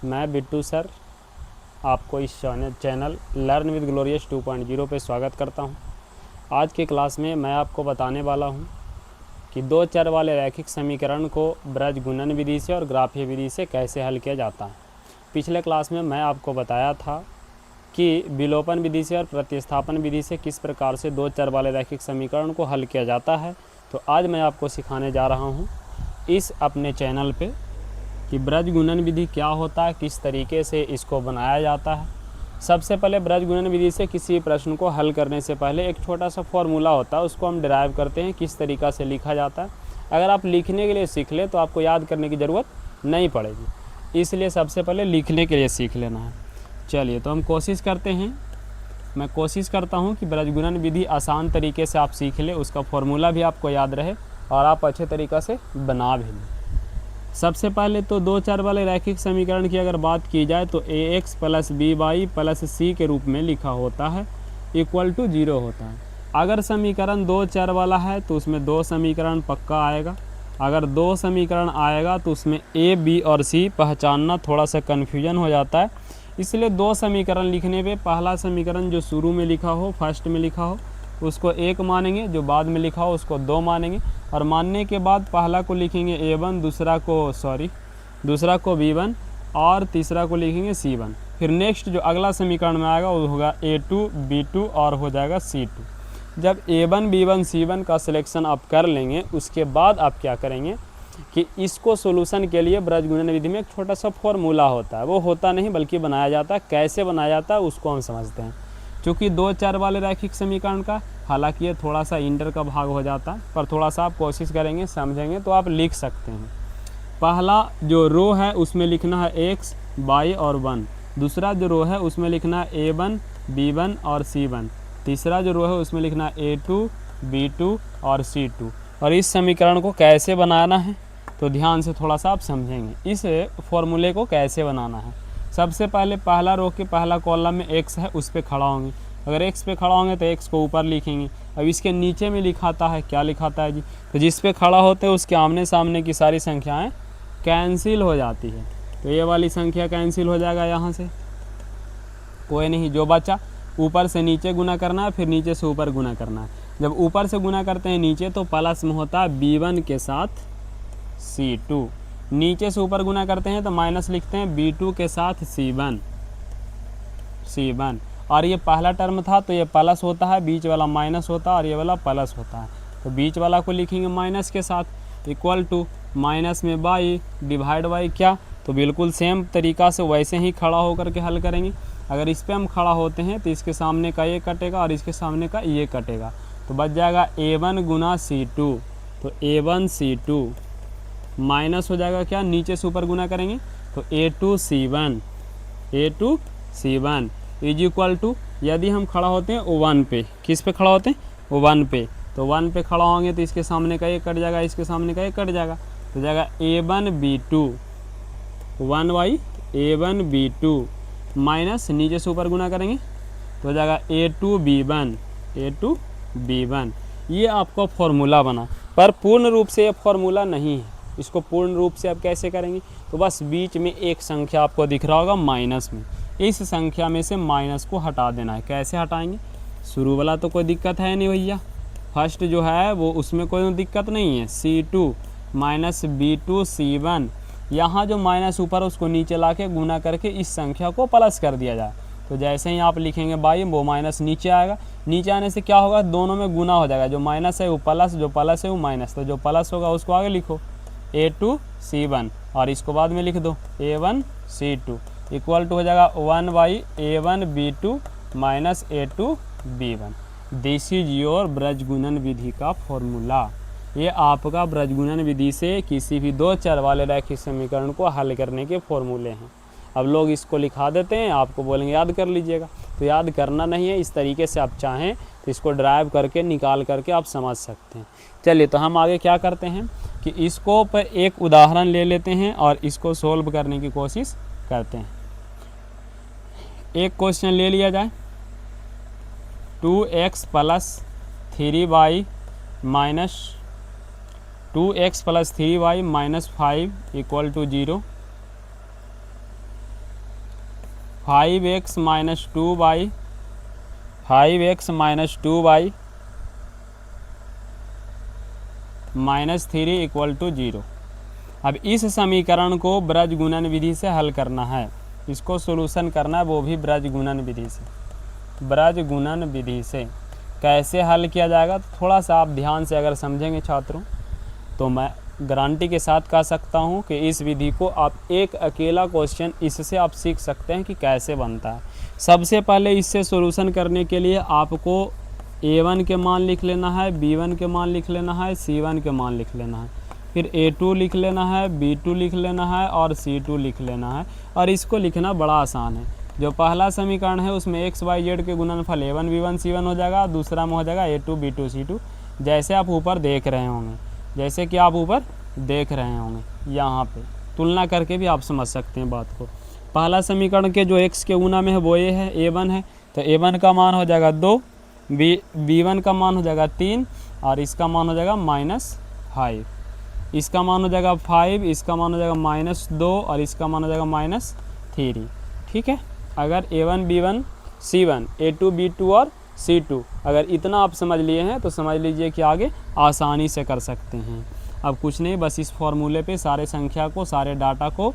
मैं बिट्टू सर आपको इस चैनल लर्न विद ग्लोरियस 2.0 पे स्वागत करता हूं। आज की क्लास में मैं आपको बताने वाला हूं कि दो चर वाले रैखिक समीकरण को ब्रज गुणन विधि से और ग्राफीय विधि से कैसे हल किया जाता है। पिछले क्लास में मैं आपको बताया था कि विलोपन विधि से और प्रतिस्थापन विधि से किस प्रकार से दो चर वाले रैखिक समीकरण को हल किया जाता है। तो आज मैं आपको सिखाने जा रहा हूँ इस अपने चैनल पे कि ब्रज गुणन विधि क्या होता है, किस तरीके से इसको बनाया जाता है। सबसे पहले ब्रज गुणन विधि से किसी प्रश्न को हल करने से पहले एक छोटा सा फॉर्मूला होता है, उसको हम डिराइव करते हैं किस तरीक़ा से लिखा जाता है। अगर आप लिखने के लिए सीख लें तो आपको याद करने की ज़रूरत नहीं पड़ेगी, इसलिए सबसे पहले लिखने के लिए सीख लेना है। चलिए तो हम कोशिश करते हैं, मैं कोशिश करता हूँ कि ब्रज गुणन विधि आसान तरीके से आप सीख लें, उसका फॉर्मूला भी आपको याद रहे और आप अच्छे तरीक़े से बना भी लें। सबसे पहले तो दो चर वाले रैखिक समीकरण की अगर बात की जाए तो ax plus B Y plus C के रूप में लिखा होता है इक्वल टू 0 होता है। अगर समीकरण दो चर वाला है तो उसमें दो समीकरण पक्का आएगा। अगर दो समीकरण आएगा तो उसमें a b और c पहचानना थोड़ा सा कन्फ्यूजन हो जाता है, इसलिए दो समीकरण लिखने पे पहला समीकरण जो शुरू में लिखा हो, फर्स्ट में लिखा हो, उसको एक मानेंगे, जो बाद में लिखा हो उसको दो मानेंगे और मानने के बाद पहला को लिखेंगे a1, दूसरा को b1 और तीसरा को लिखेंगे c1। फिर नेक्स्ट जो अगला समीकरण में आएगा वो होगा a2 b2 और हो जाएगा c2। जब a1 b1 c1 का सिलेक्शन आप कर लेंगे उसके बाद आप क्या करेंगे कि इसको सोल्यूशन के लिए ब्रज गुणन विधि में एक छोटा सा फॉर्मूला होता है, वो होता नहीं बल्कि बनाया जाता है। कैसे बनाया जाता है उसको हम समझते हैं। क्योंकि दो चर वाले रैखिक समीकरण का हालांकि ये थोड़ा सा इंटर का भाग हो जाता है, पर थोड़ा सा आप कोशिश करेंगे समझेंगे तो आप लिख सकते हैं। पहला जो रो है उसमें लिखना है x, y और 1। दूसरा जो रो है उसमें लिखना है a1, b1 और c1। तीसरा जो रो है उसमें लिखना है a2, b2 और c2। और इस समीकरण को कैसे बनाना है तो ध्यान से थोड़ा सा आप समझेंगे इस फॉर्मूले को कैसे बनाना है। सबसे पहले पहला रो के पहला कॉलम में x है, उस पर खड़ा होंगे। अगर x पे खड़ा होंगे तो x को ऊपर लिखेंगे। अब इसके नीचे में लिखाता है, क्या लिखाता है जी, तो जिस पे खड़ा होते हैं उसके आमने सामने की सारी संख्याएं कैंसिल हो जाती है। तो ये वाली संख्या कैंसिल हो जाएगा यहाँ से, कोई नहीं, जो बचा ऊपर से नीचे गुना करना है, फिर नीचे से ऊपर गुना करना है। जब ऊपर से गुना करते हैं नीचे तो प्लस में होता है b1 के साथ c2, नीचे से ऊपर गुना करते हैं तो माइनस लिखते हैं b2 के साथ c1। और ये पहला टर्म था तो ये प्लस होता है, बीच वाला माइनस होता है और ये वाला प्लस होता है। तो बीच वाला को लिखेंगे माइनस के साथ इक्वल टू माइनस में बाई डिवाइड बाई क्या, तो बिल्कुल सेम तरीक़ा से वैसे ही खड़ा होकर के हल करेंगे। अगर इस पर हम खड़ा होते हैं तो इसके सामने का ये कटेगा और इसके सामने का ये कटेगा, तो बच जाएगा a1 गुना c2। तो a1 c2 माइनस हो जाएगा क्या, नीचे से ऊपर गुना करेंगे तो a2 c1 is equal to, यदि हम खड़ा होते हैं O1 पे, किस पे खड़ा होते हैं O1 पे, तो 1 पे खड़ा होंगे तो इसके सामने का ये कट जाएगा, इसके सामने का ये कट जाएगा, तो जाएगा a1 b2 a1 b2 minus नीचे से ऊपर गुना करेंगे तो जाएगा a2 b1। ये आपका फॉर्मूला बना, पर पूर्ण रूप से ये फॉर्मूला नहीं है। इसको पूर्ण रूप से आप कैसे करेंगे तो बस बीच में एक संख्या आपको दिख रहा होगा माइनस में, इस संख्या में से माइनस को हटा देना है। कैसे हटाएंगे, शुरू वाला तो कोई दिक्कत है नहीं भैया, फर्स्ट जो है वो उसमें कोई दिक्कत नहीं है, c2 माइनस b2 c1। यहाँ जो माइनस ऊपर उसको नीचे ला के गुना करके इस संख्या को प्लस कर दिया जाए। तो जैसे ही आप लिखेंगे बाई वो माइनस नीचे आएगा, नीचे आने से क्या होगा, दोनों में गुना हो जाएगा, जो माइनस है वो प्लस, जो प्लस है वो माइनस, तो जो प्लस होगा उसको आगे लिखो a2 c1 और इसको बाद में लिख दो a1 c2 इक्वल टू हो जाएगा 1/a1 b2 minus a2 b1। This is your Braj गुणन विधि का फॉर्मूला। ये आपका ब्रज गुणन विधि से किसी भी दो चर वाले रैखिक समीकरण को हल करने के फॉर्मूले हैं। अब लोग इसको लिखा देते हैं, आपको बोलेंगे याद कर लीजिएगा, तो याद करना नहीं है, इस तरीके से आप चाहें तो इसको ड्राइव करके निकाल करके आप समझ सकते हैं। चलिए तो हम आगे क्या करते हैं कि इसको पर एक उदाहरण ले लेते हैं और इसको सोल्व करने की कोशिश करते हैं। एक क्वेश्चन ले लिया जाए, 2x plus 3y minus 2x plus 3y minus 5 equal to 0। 5x minus 2y minus 3 equal to 0। अब इस समीकरण को ब्रज गुणन विधि से हल करना है, इसको सोल्यूशन करना है, वो भी ब्रज गुणन विधि से। ब्रज गुणन विधि से कैसे हल किया जाएगा, तो थोड़ा सा आप ध्यान से अगर समझेंगे छात्रों, तो मैं गारंटी के साथ कह सकता हूँ कि इस विधि को आप एक अकेला क्वेश्चन इससे आप सीख सकते हैं कि कैसे बनता है। सबसे पहले इससे सॉल्यूशन करने के लिए आपको a1 के मान लिख लेना है, b1 के मान लिख लेना है, c1 के मान लिख लेना है, फिर a2 लिख लेना है, b2 लिख लेना है और c2 लिख लेना है। और इसको लिखना बड़ा आसान है। जो पहला समीकरण है उसमें x y z के गुणनफल a1 b1 c1 हो जाएगा, दूसरा में हो जाएगा a2 b2 c2, जैसे आप ऊपर देख रहे होंगे, जैसे कि आप ऊपर देख रहे होंगे। यहाँ पे तुलना करके भी आप समझ सकते हैं बात को। पहला समीकरण के जो x के गुना में है वो ये है, a1 है, तो a1 का मान हो जाएगा 2, b1 का मान हो जाएगा 3 और इसका मान हो जाएगा -5, इसका मान हो जाएगा 5, इसका मान हो जाएगा -2 और इसका मान हो जाएगा -3। ठीक है, अगर a1 b1 c1 a2 b2 और c2 अगर इतना आप समझ लिए हैं तो समझ लीजिए कि आगे आसानी से कर सकते हैं। अब कुछ नहीं, बस इस फॉर्मूले पे सारे संख्या को, सारे डाटा को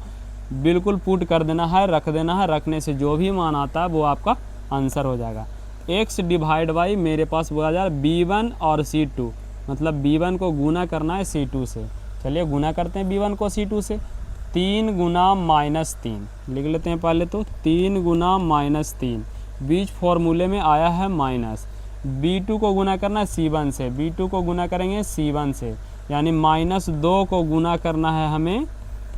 बिल्कुल पुट कर देना है, रख देना है। रखने से जो भी मान आता है वो आपका आंसर हो जाएगा। x डिवाइड बाई मेरे पास बोला जा रहा है b1 और c2, मतलब b1 को गुना करना है c2 से। चलिए गुना करते हैं b1 को c2 से। 3 गुना -3 लिख लेते हैं पहले, तो 3 गुना -3, बीच फॉर्मूले में आया है माइनस। b2 को गुना करना है c1 से, b2 को गुना करेंगे c1 से, यानी -2 को गुना करना है हमें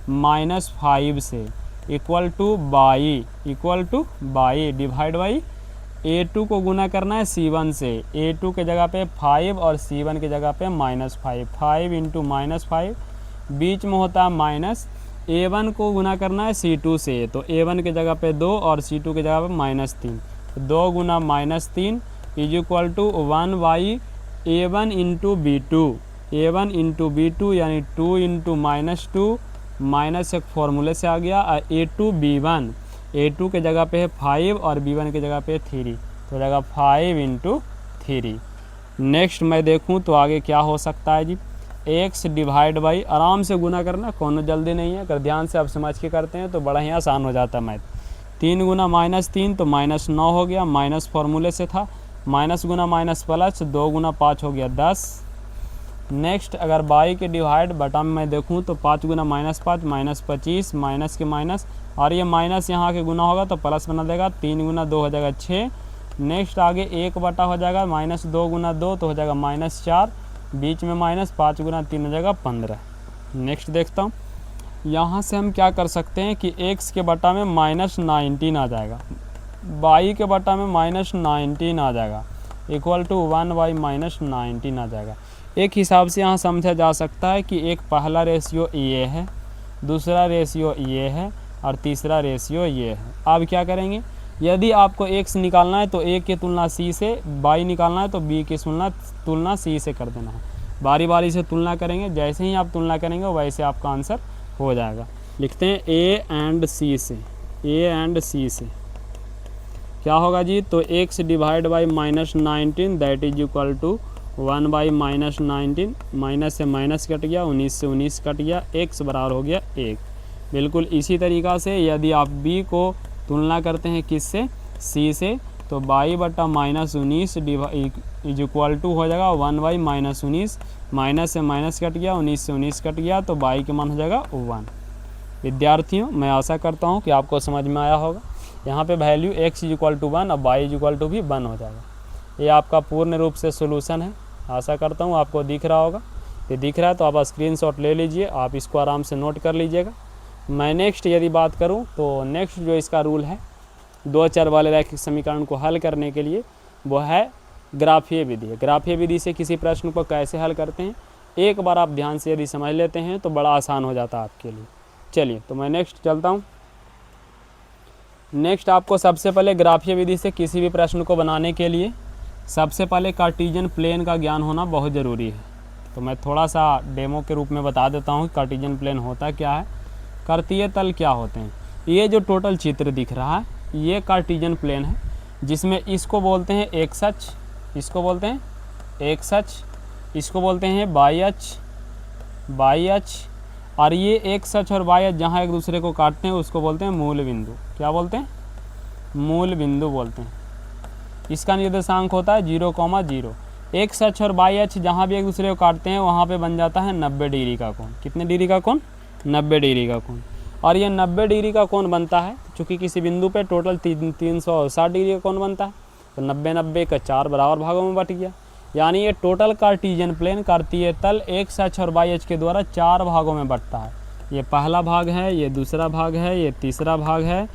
-5 से, equal two by divide by a2 को गुना करना है c1 से, a2 के जगह पे 5 और c1 के जगह पे -5, 5 इंटू -5, बीच में होता है माइनस। a1 को गुना करना है c2 से, तो a1 के जगह पे 2 और c2 के जगह पे -3, 2 गुना -3 is equal to 1 by a1 into b2 यानी 2 इंटू -2, माइनस एक फॉर्मूले से आ गया। a2 b1, a2 के जगह पे है 5 और b1 के जगह पे 3, तो जगह 5 इंटू 3। नेक्स्ट मैं देखूं तो आगे क्या हो सकता है जी, x डिवाइड बाई, आराम से गुना करना, कोनो जल्दी नहीं है, अगर ध्यान से आप समझ के करते हैं तो बड़ा ही आसान हो जाता है मैथ। 3 गुना -3 तो -9 हो गया, माइनस फॉर्मूले से था, माइनस गुना माइनस प्लस, 2 गुना 5 हो गया 10। नेक्स्ट अगर बाई के डिवाइड बटा में मैं देखूं तो 5 गुना -5 -25, माइनस के माइनस, और ये माइनस यहाँ के गुना होगा तो प्लस बना देगा, 3 गुना 2 हो जाएगा 6। नेक्स्ट आगे 1 बटा हो जाएगा, -2 गुना 2 तो हो जाएगा -4, बीच में माइनस, 5 गुना 3 हो जाएगा 15। नेक्स्ट देखता हूँ, यहाँ से हम क्या कर सकते हैं कि x के बटा में -19 आ जाएगा, बाई के बटा में -19 आ जाएगा, इक्वल टू 1 बाई -19 आ जाएगा। एक हिसाब से यहाँ समझा जा सकता है कि एक पहला रेशियो ये है, दूसरा रेशियो ये है और तीसरा रेशियो ये है। अब क्या करेंगे, यदि आपको x निकालना है तो a की तुलना c से, y निकालना है तो b की तुलना c से कर देना है। बारी बारी से तुलना करेंगे, जैसे ही आप तुलना करेंगे वैसे आपका आंसर हो जाएगा। लिखते हैं a एंड c से क्या होगा जी, तो x divide by -19 that is equal to 1 by -19, minus से माइनस कट गया, 19 से 19 कट गया, x बराबर हो गया 1। बिल्कुल इसी तरीक़ा से यदि आप b को तुलना करते हैं किससे, c से, तो बाई बटा -19 इज इक्वल टू हो जाएगा 1 बाई -19, माइनस से माइनस कट गया, 19 से 19 कट गया, तो बाई के मान हो जाएगा 1। विद्यार्थियों मैं आशा करता हूँ कि आपको समझ में आया होगा। यहाँ पे value x is equal to 1 और y इज इक्वल टू भी 1 हो जाएगा। ये आपका पूर्ण रूप से सोल्यूशन है। आशा करता हूँ आपको दिख रहा होगा। ये दिख रहा है तो आप स्क्रीनशॉट ले लीजिए, आप इसको आराम से नोट कर लीजिएगा। मैं नेक्स्ट यदि बात करूँ तो नेक्स्ट जो इसका रूल है 2 चर वाले रैखिक समीकरण को हल करने के लिए, वो है ग्राफीय विधि। ग्राफीय विधि से किसी प्रश्न को कैसे हल करते हैं, एक बार आप ध्यान से यदि समझ लेते हैं तो बड़ा आसान हो जाता है आपके लिए। चलिए तो मैं नेक्स्ट चलता हूँ। नेक्स्ट आपको सबसे पहले ग्राफीय विधि से किसी भी प्रश्न को बनाने के लिए सबसे पहले कार्टेशियन प्लेन का ज्ञान होना बहुत ज़रूरी है। तो मैं थोड़ा सा डेमो के रूप में बता देता हूँ कार्टेशियन प्लेन होता क्या है, कार्तीय तल क्या होते हैं। ये जो टोटल चित्र दिख रहा है ये कार्टेशियन प्लेन है जिसमें इसको बोलते हैं एक्स अक्ष, इसको बोलते हैं एक्स अक्ष, इसको बोलते हैं वाई अक्ष, वाई अक्ष, और ये एक्स अक्ष और वाई अक्ष जहाँ एक दूसरे को काटते हैं उसको बोलते हैं मूल बिंदु। क्या बोलते हैं? मूल बिंदु बोलते हैं। इसका निर्देशांक होता है 0,0। एक्स अक्ष और वाई अक्ष जहाँ भी एक दूसरे को काटते हैं वहाँ पे बन जाता है 90 डिग्री का कोण। कितने डिग्री का कोण? 90 डिग्री का कोण। और ये 90 डिग्री का कोण बनता है चूँकि किसी बिंदु पे टोटल 360 डिग्री का कोण बनता है, तो 90 का 4 बराबर भागों में बट गया। यानी ये टोटल कार्टेशियन प्लेन कार्तीय तल एक्स अक्ष और वाई अक्ष के द्वारा 4 भागों में बटता है। ये पहला भाग है, ये दूसरा भाग है, ये तीसरा भाग है,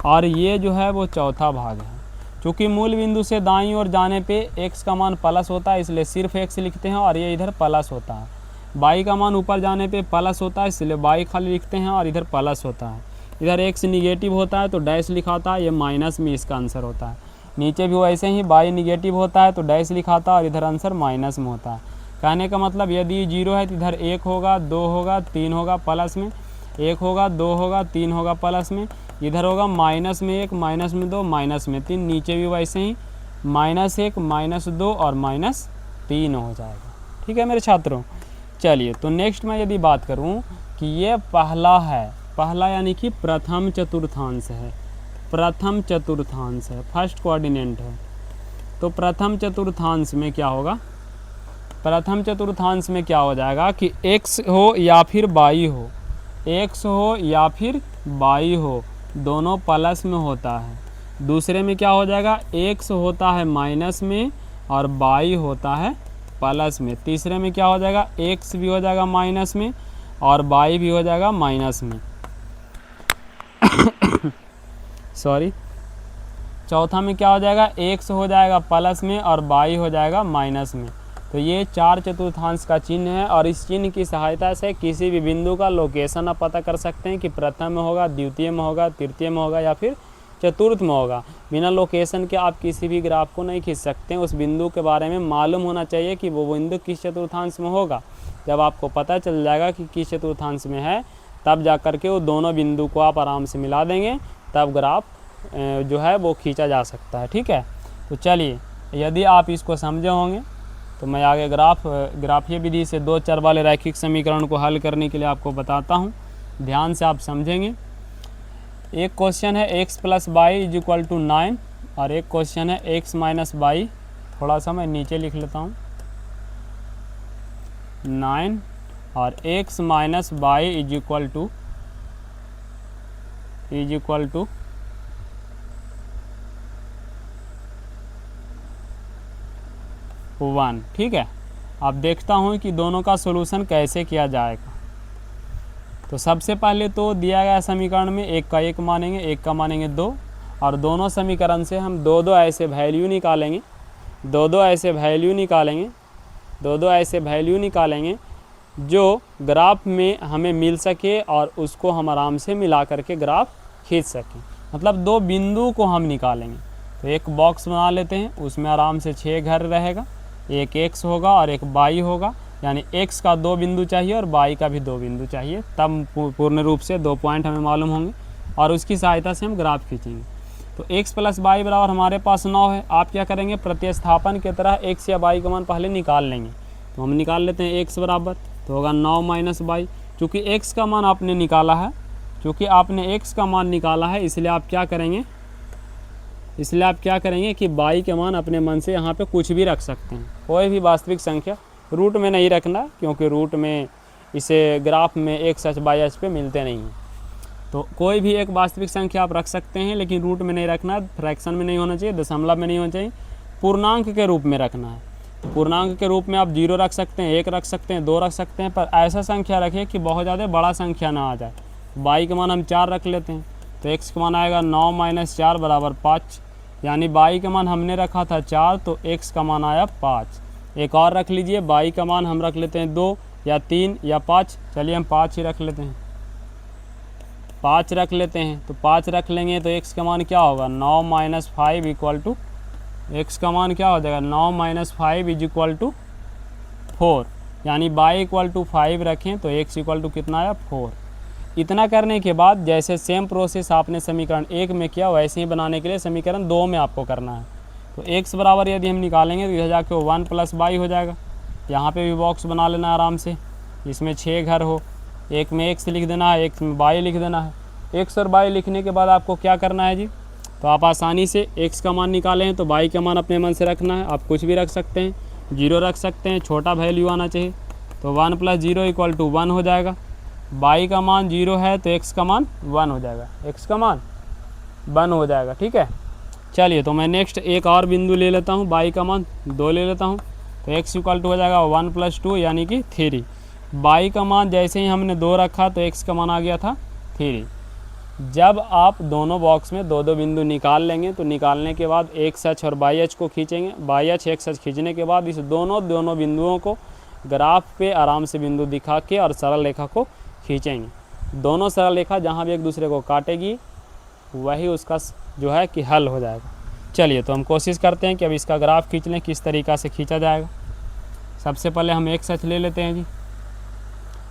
और ये जो है वो चौथा भाग है। चूँकि मूल बिंदु से दाईं ओर जाने पे x का मान प्लस होता है इसलिए सिर्फ x लिखते हैं और ये इधर प्लस होता है। y का मान ऊपर जाने पे प्लस होता है इसलिए y खाली लिखते हैं और इधर प्लस होता है। इधर x निगेटिव होता है तो डैश लिखाता है, ये माइनस में इसका आंसर होता है। नीचे भी वैसे ही y निगेटिव होता है तो डैश लिखाता है और इधर आंसर माइनस में होता है। कहने का मतलब यदि 0 है तो इधर 1 होगा, 2 होगा, 3 होगा प्लस में, 1 होगा, 2 होगा, 3 होगा प्लस में, इधर होगा माइनस में 1, माइनस में 2, माइनस में 3, नीचे भी वैसे ही -1, -2 और -3 हो जाएगा। ठीक है मेरे छात्रों, चलिए तो नेक्स्ट मैं यदि बात करूं कि ये पहला है, पहला यानी कि प्रथम चतुर्थांश है, प्रथम चतुर्थांश है, फर्स्ट कोऑर्डिनेट है। तो प्रथम चतुर्थांश में क्या होगा? प्रथम चतुर्थांश में क्या हो जाएगा कि x हो या फिर y हो, x हो या फिर y हो, दोनों प्लस में होता है। दूसरे में क्या हो जाएगा? x होता है माइनस में और y होता है प्लस में। तीसरे में क्या हो जाएगा? x भी हो जाएगा माइनस में और y भी हो जाएगा माइनस में सॉरी। चौथा में क्या हो जाएगा? x हो जाएगा प्लस में और y हो जाएगा माइनस में। तो ये 4 चतुर्थांश का चिन्ह है और इस चिन्ह की सहायता से किसी भी बिंदु का लोकेशन आप पता कर सकते हैं कि प्रथम में होगा, द्वितीय में होगा, तृतीय में होगा या फिर चतुर्थ में होगा। बिना लोकेशन के आप किसी भी ग्राफ को नहीं खींच सकते हैं। उस बिंदु के बारे में मालूम होना चाहिए कि वो बिंदु किस चतुर्थांश में होगा। जब आपको पता चल जाएगा कि किस चतुर्थांश में है तब जा कर के वो दोनों बिंदु को आप आराम से मिला देंगे, तब ग्राफ जो है वो खींचा जा सकता है। ठीक है, तो चलिए यदि आप इसको समझे होंगे तो मैं आगे ग्राफीय विधि से 2 चर वाले रैखिक समीकरण को हल करने के लिए आपको बताता हूँ। ध्यान से आप समझेंगे। एक क्वेश्चन है x + y = 9 और एक क्वेश्चन है x - y, थोड़ा सा मैं नीचे लिख लेता हूँ, 9 और x - y = 1। ठीक है, अब देखता हूँ कि दोनों का सॉल्यूशन कैसे किया जाएगा। तो सबसे पहले तो दिया गया समीकरण में एक का एक मानेंगे, एक का मानेंगे 2, और दोनों समीकरण से हम 2 ऐसे वैल्यू निकालेंगे, 2 ऐसे वैल्यू निकालेंगे, 2 ऐसे वैल्यू निकालेंगे जो ग्राफ में हमें मिल सके और उसको हम आराम से मिला करके ग्राफ खींच सकें। मतलब 2 बिंदु को हम निकालेंगे। तो एक बॉक्स बना लेते हैं, उसमें आराम से 6 घर रहेगा, एक x होगा और एक y होगा, यानी x का 2 बिंदु चाहिए और y का भी 2 बिंदु चाहिए, तब पूर्ण रूप से 2 पॉइंट हमें मालूम होंगे और उसकी सहायता से हम ग्राफ खींचेंगे। तो x + y बराबर हमारे पास 9 है। आप क्या करेंगे? प्रतिस्थापन की तरह x या y का मान पहले निकाल लेंगे। तो हम निकाल लेते हैं x बराबर, तो होगा 9 - y। चूँकि x का मान आपने निकाला है, चूँकि आपने x का मान निकाला है इसलिए आप क्या करेंगे कि y के मान अपने मन से यहाँ पे कुछ भी रख सकते हैं, कोई भी वास्तविक संख्या। रूट में नहीं रखना क्योंकि रूट में इसे ग्राफ में x अक्ष y अक्ष पे मिलते नहीं हैं। तो कोई भी एक वास्तविक संख्या आप रख सकते हैं, लेकिन रूट में नहीं रखना, फ्रैक्शन में नहीं होना चाहिए, दशमलव में नहीं होना चाहिए, पूर्णांक के रूप में रखना है। तो पूर्णांक के रूप में आप 0 रख सकते हैं, 1 रख सकते हैं, 2 रख सकते हैं, पर ऐसा संख्या रखें कि बहुत ज़्यादा बड़ा संख्या ना आ जाए। y का मान हम 4 रख लेते हैं, तो x का मान आएगा 9 - 4 = 5, यानी y का मान हमने रखा था 4 तो x का मान आया 5। एक और रख लीजिए, y का मान हम रख लेते हैं 2 या 3 या 5, चलिए हम 5 ही रख लेते हैं, 5 रख लेते हैं। तो 5 रख लेंगे तो x का मान क्या होगा? 9 - 5 = x का मान क्या हो जाएगा? 9 - 5 = 4, यानी y = 5 रखें तो x = कितना आया? 4। इतना करने के बाद जैसे सेम प्रोसेस आपने समीकरण 1 में किया वैसे ही बनाने के लिए समीकरण 2 में आपको करना है। तो x बराबर यदि हम निकालेंगे तो यह जाके 1 + y हो जाएगा। यहाँ पे भी बॉक्स बना लेना आराम से, इसमें 6 घर हो, एक में x लिख देना है, एक में y लिख देना है। x और y लिखने के बाद आपको क्या करना है जी, तो आप आसानी से x का मान निकालें हैं तो y का मान अपने मन से रखना है। आप कुछ भी रख सकते हैं, 0 रख सकते हैं, छोटा वैल्यू आना चाहिए। तो 1 + 0 = 1 हो जाएगा। y का मान 0 है तो x का मान 1 हो जाएगा, x का मान 1 हो जाएगा। ठीक है, चलिए तो मैं नेक्स्ट एक और बिंदु ले लेता हूँ, y का मान 2 ले लेता हूँ। तो x = हो जाएगा 1 + 2 यानी कि 3। y का मान जैसे ही हमने 2 रखा तो x का मान आ गया था 3। जब आप दोनों बॉक्स में 2-2 बिंदु निकाल लेंगे तो निकालने के बाद x अक्ष और y अक्ष को खींचेंगे। y अक्ष x अक्ष खींचने के बाद इस दोनों बिंदुओं को ग्राफ पे आराम से बिंदु दिखा के और सरल रेखा को खींचेंगे। दोनों सरल रेखा जहाँ भी एक दूसरे को काटेगी वही उसका जो है कि हल हो जाएगा। चलिए तो हम कोशिश करते हैं कि अब इसका ग्राफ खींच लें, किस तरीक़ा से खींचा जाएगा। सबसे पहले हम x अक्ष ले लेते हैं जी,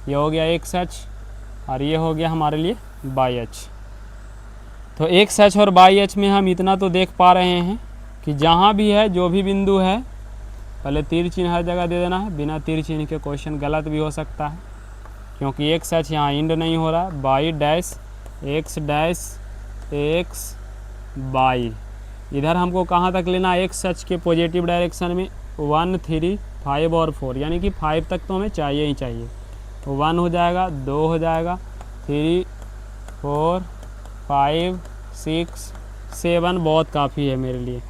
ये हो गया x अक्ष और ये हो गया हमारे लिए y अक्ष। तो x अक्ष और y अक्ष में हम इतना तो देख पा रहे हैं कि जहाँ भी है जो भी बिंदु है, पहले तीर चिन्ह हर जगह दे देना है, बिना तीर चिन्ह के क्वेश्चन गलत भी हो सकता है क्योंकि x अक्ष यहाँ इंड नहीं हो रहा है। y डैश x y, इधर हमको कहाँ तक लेना है, x अक्ष के पॉजिटिव डायरेक्शन में 1 3 5 और 4, यानी कि 5 तक तो हमें चाहिए ही चाहिए। तो 1 हो जाएगा, 2 हो जाएगा, 3 4 5 6 7 बहुत काफ़ी है मेरे लिए।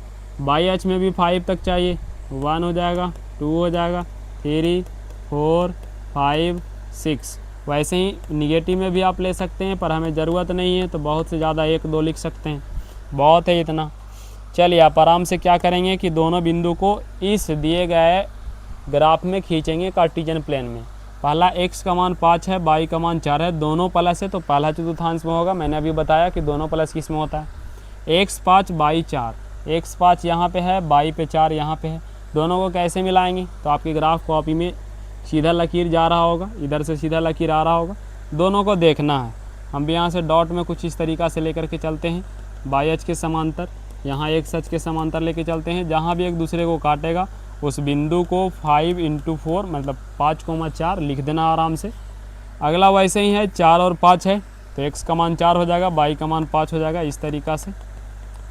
y अक्ष में भी 5 तक चाहिए, 1 हो जाएगा, 2 हो जाएगा, 3 4 5 6। वैसे ही निगेटिव में भी आप ले सकते हैं पर हमें ज़रूरत नहीं है तो बहुत से ज़्यादा 1 2 लिख सकते हैं, बहुत है इतना। चलिए आप आराम से क्या करेंगे कि दोनों बिंदु को इस दिए गए ग्राफ में खींचेंगे कार्टेशियन प्लेन में। पहला x का मान 5 है, y का मान 4 है, दोनों प्लस है तो पहला चतुर्थांश में होगा। मैंने अभी बताया कि दोनों प्लस किस में होता है, x 5 y 4, x 5 यहाँ पे है, y पे 4 यहाँ पे है। दोनों को कैसे मिलाएंगे, तो आपकी ग्राफ कॉपी में सीधा लकीर जा रहा होगा, इधर से सीधा लकीर आ रहा होगा, दोनों को देखना है। हम भी यहाँ से डॉट में कुछ इस तरीक़ा से लेकर के चलते हैं, y अक्ष के समांतर, यहाँ x अक्ष के समांतर लेके चलते हैं। जहाँ भी एक दूसरे को काटेगा उस बिंदु को 5 × 4 मतलब 5,4 लिख देना आराम से। अगला वैसे ही है, 4 और 5 है तो x का मान 4 हो जाएगा, y का मान 5 हो जाएगा। इस तरीक़ा से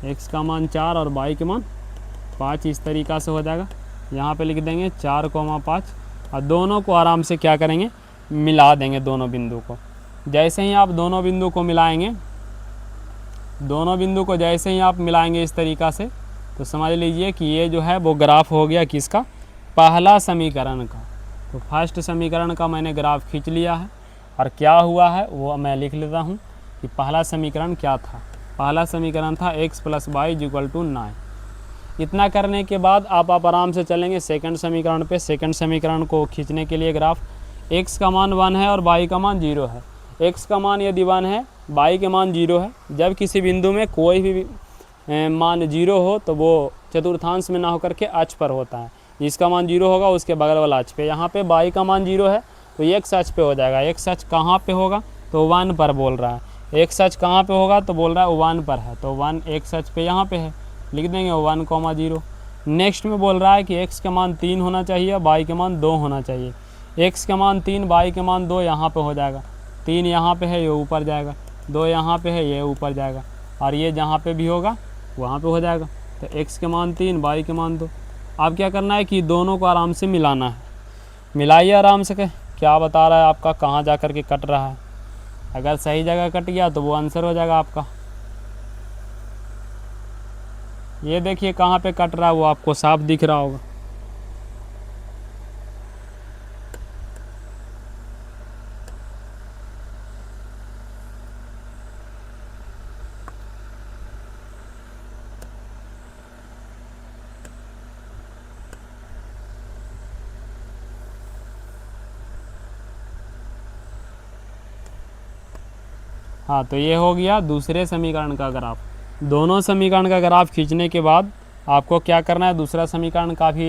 x का मान 4 और y के मान 5 इस तरीक़ा से हो जाएगा। यहाँ पे लिख देंगे 4,5 और दोनों को आराम से क्या करेंगे, मिला देंगे दोनों बिंदु को। जैसे ही आप दोनों बिंदु को मिलाएंगे, दोनों बिंदु को जैसे ही आप मिलाएंगे इस तरीक़ा से, तो समझ लीजिए कि ये जो है वो ग्राफ हो गया किसका, पहला समीकरण का। तो फर्स्ट समीकरण का मैंने ग्राफ खींच लिया है और क्या हुआ है वो मैं लिख लेता हूँ कि पहला समीकरण क्या था। पहला समीकरण था x + y = 9। इतना करने के बाद आप आराम से चलेंगे सेकंड समीकरण पे। सेकंड समीकरण को खींचने के लिए ग्राफ, x का मान 1 है और y का मान 0 है। x का मान यदि 1 है, y के मान 0 है। जब किसी बिंदु में कोई भी मान 0 हो तो वो चतुर्थांश में ना होकर के अक्ष पर होता है। जिसका मान 0 होगा उसके बगल वाला अक्ष पे। यहाँ पे y का मान 0 है तो x अक्ष पे हो जाएगा। x अक्ष कहाँ पे होगा, तो 1 पर बोल रहा है। x अक्ष कहाँ पे होगा, तो बोल रहा है 1 पर है, तो 1 x अक्ष पे यहाँ पे है, लिख देंगे 1,0। नेक्स्ट में बोल रहा है कि x का मान 3 होना चाहिए, y के मान 2 होना चाहिए। x का मान 3, y के मान 2 यहाँ पे हो जाएगा। 3 यहाँ पे है, ये ऊपर जाएगा, 2 यहाँ पे है, ये ऊपर जाएगा, और ये जहाँ पे भी होगा वहाँ पे हो जाएगा। तो x के मान 3, y के मान 2। अब क्या करना है कि दोनों को आराम से मिलाना है। मिलाइए आराम से, क्या बता रहा है आपका, कहाँ जा कर के कट रहा है। अगर सही जगह कट गया तो वो आंसर हो जाएगा आपका। ये देखिए कहाँ पे कट रहा है, वो आपको साफ दिख रहा होगा। हाँ, तो ये हो गया दूसरे समीकरण का ग्राफ। दोनों समीकरण का ग्राफ खींचने के बाद आपको क्या करना है, दूसरा समीकरण का भी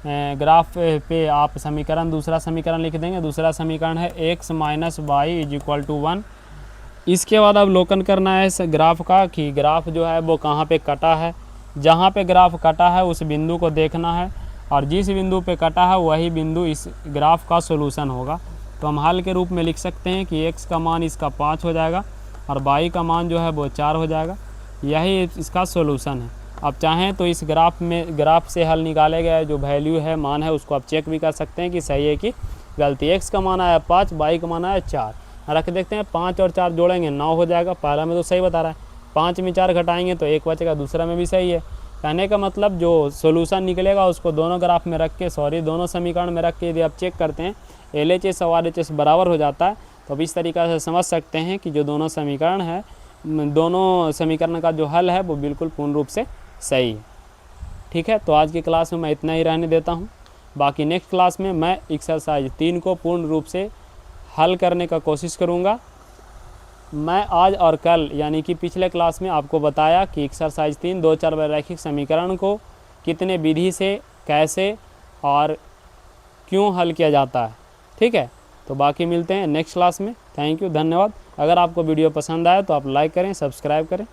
ग्राफ पे आप समीकरण, दूसरा समीकरण लिख देंगे। दूसरा समीकरण है x minus y is equal to 1। इसके बाद अवलोकन करना है इस ग्राफ का कि ग्राफ जो है वो कहाँ पे कटा है। जहाँ पे ग्राफ कटा है उस बिंदु को देखना है, और जिस बिंदु पे कटा है वही बिंदु इस ग्राफ का सोल्यूशन होगा। तो हम हल के रूप में लिख सकते हैं कि x का मान इसका 5 हो जाएगा और y का मान जो है वो 4 हो जाएगा। यही इसका सोल्यूशन है। आप चाहें तो इस ग्राफ से हल निकाले गए जो वैल्यू है, मान है, उसको आप चेक भी कर सकते हैं कि सही है कि गलती। x का मान आया 5, y का मान आया 4, रख देखते हैं। 5 और 4 जोड़ेंगे 9 हो जाएगा। पहला में तो सही बता रहा है, 5 में 4 घटाएंगे तो 1 बचेगा, दूसरा में भी सही है। कहने का मतलब जो सोल्यूशन निकलेगा उसको दोनों ग्राफ में रख के, दोनों समीकरण में रख के यदि आप चेक करते हैं LHS और RHS बराबर हो जाता है, तो अब इस तरीक़ा से समझ सकते हैं कि जो दोनों समीकरण है, दोनों समीकरण का जो हल है वो बिल्कुल पूर्ण रूप से सही है। ठीक है, तो आज की क्लास में मैं इतना ही रहने देता हूँ। बाकी नेक्स्ट क्लास में मैं एक्सरसाइज 3 को पूर्ण रूप से हल करने का कोशिश करूँगा। मैं आज और कल यानी कि पिछले क्लास में आपको बताया कि एक्सरसाइज 3 दो चर रैखिक समीकरण को कितने विधि से, कैसे और क्यों हल किया जाता है। ठीक है, तो बाकी मिलते हैं नेक्स्ट क्लास में। थैंक यू, धन्यवाद। अगर आपको वीडियो पसंद आए तो आप लाइक करें, सब्सक्राइब करें।